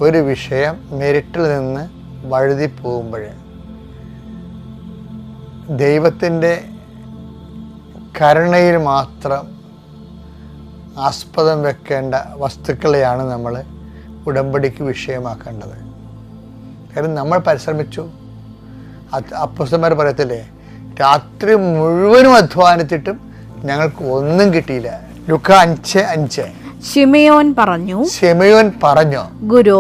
ഒരു വിഷയം മെരിറ്റിൽ നിന്ന് വഴുതി പോകുമ്പോൾ ദൈവത്തിൻ്റെ കരുണയിൽ മാത്രം ആസ്പദം വെക്കേണ്ട വസ്തുക്കളെയാണ് നമ്മൾ ഉടമ്പടിക്ക് വിഷയമാക്കേണ്ടത്. കാരണം നമ്മൾ പരിശ്രമിച്ചു. അപ്പോസ്തലന്മാർ പറയത്തില്ലേ, രാത്രി മുഴുവനും അധ്വാനിച്ചിട്ടും ഞങ്ങൾക്ക് ഒന്നും കിട്ടിയില്ല. ലൂക്കാ 5:5. ശിമയോൻ പറഞ്ഞു, ഗുരു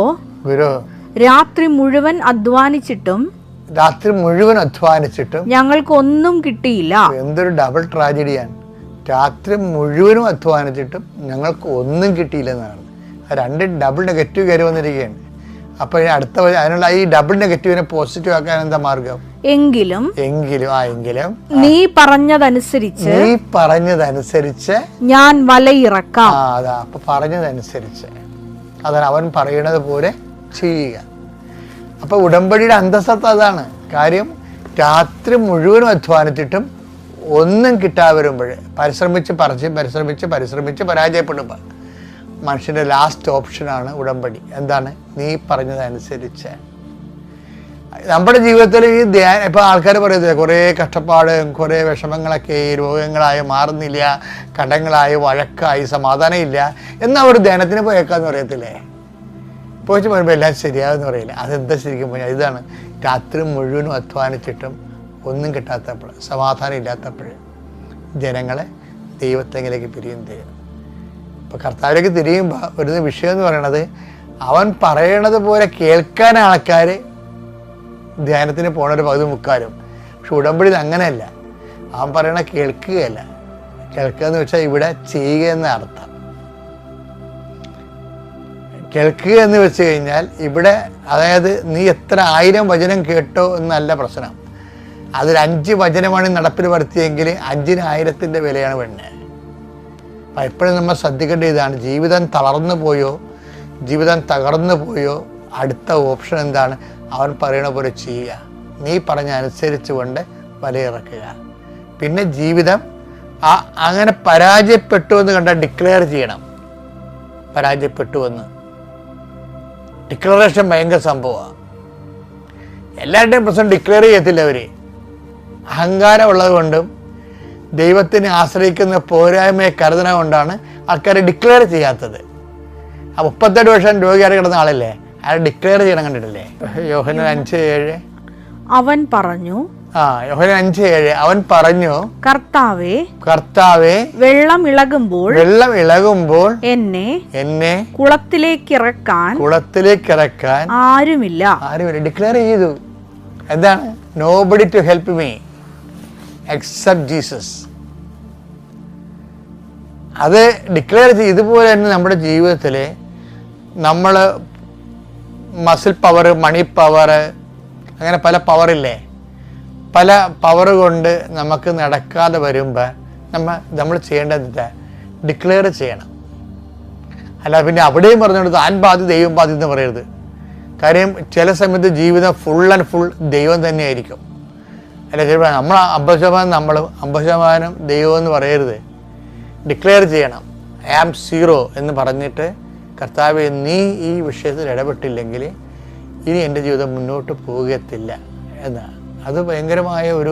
രാത്രി മുഴുവൻ അധ്വാനിച്ചിട്ടും ഞങ്ങൾക്കൊന്നും കിട്ടിയില്ല. എന്തൊരു ഡബിൾ ട്രാജഡിയാണ്. രാത്രി മുഴുവനും അധ്വാനിച്ചിട്ടും ഞങ്ങൾക്ക് ഒന്നും കിട്ടിയില്ലെന്നാണ്. രണ്ട് ഡബിൾ നെഗറ്റീവ് കയറി വന്നിരിക്കുകയാണ്. അപ്പൊ അതിനുള്ള ഈ ഡബിൾ നെഗറ്റീവിനെ പോസിറ്റീവ് ആക്കാൻ എന്താ മാർഗം? എങ്കിലും നീ പറഞ്ഞതനുസരിച്ച് ഞാൻ വലയിറക്കാം. അതാ, അപ്പൊ പറഞ്ഞതനുസരിച്ച് അതാണ് അവൻ പറയുന്നത് പോലെ ചെയ്യുക. അപ്പൊ ഉടമ്പടിയുടെ അന്തസ്സത്ത അതാണ്. കാര്യം രാത്രി മുഴുവനും അധ്വാനിച്ചിട്ടും ഒന്നും കിട്ടാതെ വരുമ്പോൾ പരിശ്രമിച്ച് പരാജയപ്പെടുമ്പോൾ മനുഷ്യൻ്റെ ലാസ്റ്റ് ഓപ്ഷനാണ് ഉടമ്പടി. എന്താണ്? നീ പറഞ്ഞതനുസരിച്ച്. നമ്മുടെ ജീവിതത്തിൽ ഈ ധ്യാനം, ഇപ്പോൾ ആൾക്കാർ പറയുന്നത് കുറേ കഷ്ടപ്പാടും കുറേ വിഷമങ്ങളൊക്കെ രോഗങ്ങളായി മാറുന്നില്ല, കടങ്ങളായി, വഴക്കായി, സമാധാനം ഇല്ല എന്നാൽ ഒരു ധ്യാനത്തിന് പോയേക്കാന്ന് പറയത്തില്ലേ? പോയിച്ച് പറയുമ്പോൾ എല്ലാം ശരിയാവെന്ന് പറയില്ല. അതെന്താ ശരിക്കും പറഞ്ഞാൽ ഇതാണ്. രാത്രി മുഴുവനും അധ്വാനിച്ചിട്ടും ഒന്നും കിട്ടാത്തപ്പോൾ, സമാധാനം ഇല്ലാത്തപ്പോൾ ജനങ്ങളെ ദൈവത്തെങ്കിലേക്ക് പിരിയും ചെയ്യും. ഇപ്പോൾ കർത്താവിലേക്ക് തിരിയുമ്പോൾ വരുന്ന വിഷയം എന്ന് പറയണത്, അവൻ പറയണത് പോലെ കേൾക്കാൻ ആൾക്കാർ ധ്യാനത്തിന് പോണൊരു പകുതി മുക്കാലും. പക്ഷെ ഉടമ്പടിയിൽ അങ്ങനെയല്ല. അവൻ പറയണ കേൾക്കുകയല്ല. കേൾക്കുക എന്ന് വെച്ചാൽ ഇവിടെ ചെയ്യുക എന്ന അർത്ഥം. കേൾക്കുക എന്ന് വെച്ച് കഴിഞ്ഞാൽ ഇവിടെ, അതായത് നീ എത്ര 1000 വചനം കേട്ടോ എന്നല്ല പ്രശ്നം. അതിൽ 5 വചനമാണ് നടപ്പിൽ വരുത്തിയെങ്കിൽ 5-ന് 1000-ൻ്റെ വിലയാണ് വേണ്ടത്. അപ്പം എപ്പോഴും നമ്മൾ ശ്രദ്ധിക്കേണ്ട ഇതാണ്. ജീവിതം തളർന്നു പോയോ, ജീവിതം തകർന്നു പോയോ, അടുത്ത ഓപ്ഷൻ എന്താണ്? അവൻ പറയണ പോലെ ചെയ്യുക. നീ പറഞ്ഞ അനുസരിച്ച് കൊണ്ട് വലയിറക്കുക. പിന്നെ ജീവിതം അങ്ങനെ പരാജയപ്പെട്ടു എന്ന് കണ്ടാൽ ഡിക്ലെയർ ചെയ്യണം. പരാജയപ്പെട്ടുവെന്ന് ഡിക്ലറേഷൻ ഭയങ്കര സംഭവമാണ്. എല്ലാവരുടെയും പ്രശ്നം ഡിക്ലെയർ ചെയ്യത്തില്ല. അവർ അഹങ്കാരം ഉള്ളത് കൊണ്ടും ദൈവത്തിനെ ആശ്രയിക്കുന്ന പോരായ്മയെ കരുതണ കൊണ്ടാണ് ആൾക്കാർ ഡിക്ലെയർ ചെയ്യാത്തത്. 38 വർഷം രോഗിയായി കിടന്ന ആളല്ലേ, അയാൾ ഡിക്ലെയർ ചെയ്യണം. കണ്ടിട്ടില്ലേ? യോഹന്നാൻ 5:7 അവൻ പറഞ്ഞു, യോഹന്നാൻ 5:7 അവൻ പറഞ്ഞു, കർത്താവേ വെള്ളം ഇളകുമ്പോൾ എന്നെ കുളത്തിലേക്ക് ഇറക്കാൻ ആരുമില്ല. ഡിക്ലെയർ ചെയ്തു. എന്താണ്? Nobody to help me except Jesus. അത് ഡിക്ലെയർ ചെയ്ത്. ഇതുപോലെ തന്നെ നമ്മുടെ ജീവിതത്തിൽ നമ്മൾ മസിൽ പവർ, മണി പവർ, അങ്ങനെ പല പവറില്ലേ, പല പവർ കൊണ്ട് നമുക്ക് നടക്കാതെ വരുമ്പോൾ നമ്മൾ ചെയ്യേണ്ടത് ഡിക്ലെയർ ചെയ്യണം. അല്ല പിന്നെ അവിടെയും പറഞ്ഞുകൊണ്ട് താൻ ബാധി ദൈവം ബാധി എന്ന് പറയരുത്. കാര്യം ചില സമയത്ത് ജീവിതം ഫുൾ ആൻഡ് ഫുൾ ദൈവം തന്നെയായിരിക്കും. അല്ല ചിലപ്പോൾ നമ്മൾ 50% നമ്മളും 50% ദൈവം എന്ന് പറയരുത്. ഡിക്ലെയർ ചെയ്യണം. ഐ ആം 0 എന്ന് പറഞ്ഞിട്ട്, കർത്താവേ നീ ഈ വിഷയത്തിൽ ഇടപെട്ടില്ലെങ്കിൽ ഇനി എൻ്റെ ജീവിതം മുന്നോട്ട് പോകത്തില്ല എന്നാണ്. അത് ഭയങ്കരമായ ഒരു